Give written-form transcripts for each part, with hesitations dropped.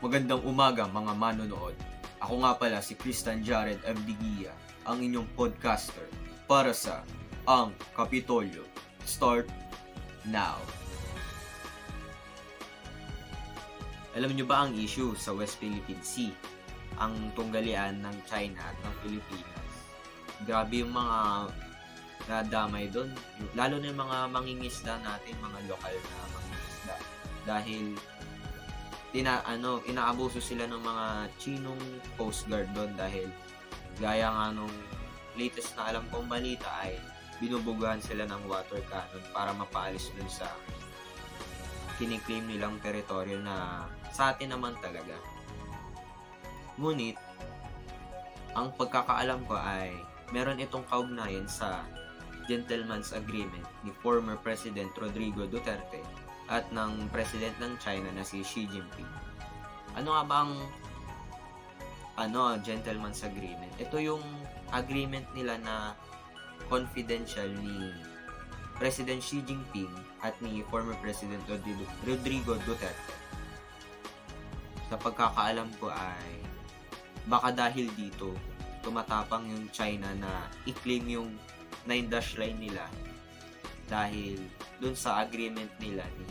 Magandang umaga mga manonood. Ako nga pala si Christian Jared M. Digia, ang inyong podcaster para sa Ang Kapitolyo. Start now. Alam niyo ba ang issue sa West Philippine Sea? Ang tunggalian ng China at ng Pilipinas. Grabe yung mga nadamay doon. Lalo na yung mga mangingisda natin, mga lokal na mangingisda. Dahil inaabuso sila ng mga Chinong Coast Guard doon dahil gaya nga nung latest na alam kong balita ay binubugahan sila ng water cannon para mapaalis dun sa kiniklaim nilang teritoryo na sa atin naman talaga. Ngunit, ang pagkakaalam ko ay meron itong kaugnayan sa Gentleman's Agreement ni former President Rodrigo Duterte at ng President ng China na si Xi Jinping. Ano nga ba ang Gentleman's Agreement? Ito yung agreement nila na confidential ni President Xi Jinping at ni former President Rodrigo Duterte. Sa pagkakaalam ko ay baka dahil dito tumatapang yung China na i-claim yung 9-dash line nila dahil dun sa agreement nila ni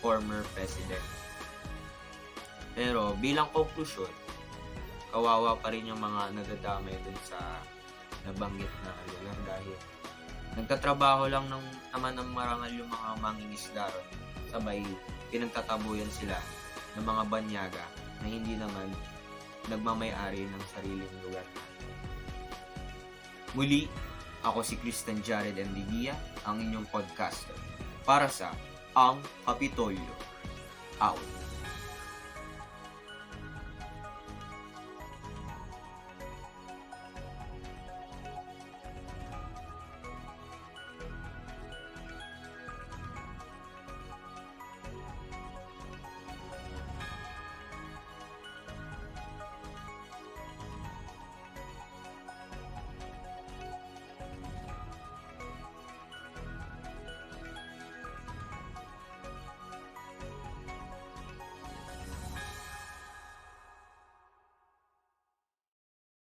former president. Pero bilang konklusyon, kawawa pa rin yung mga nadadamay dun sa nabanggit na lugar dahil nagtatrabaho lang naman ng marangal yung mga mangingisda ron. Sabay pinagtatabuyan sila ng mga banyaga na hindi naman nagmamay-ari ng sariling lugar. Muli, ako si Christian Jared M. Digia, ang inyong podcaster para sa Ang Kapitolyo. Out.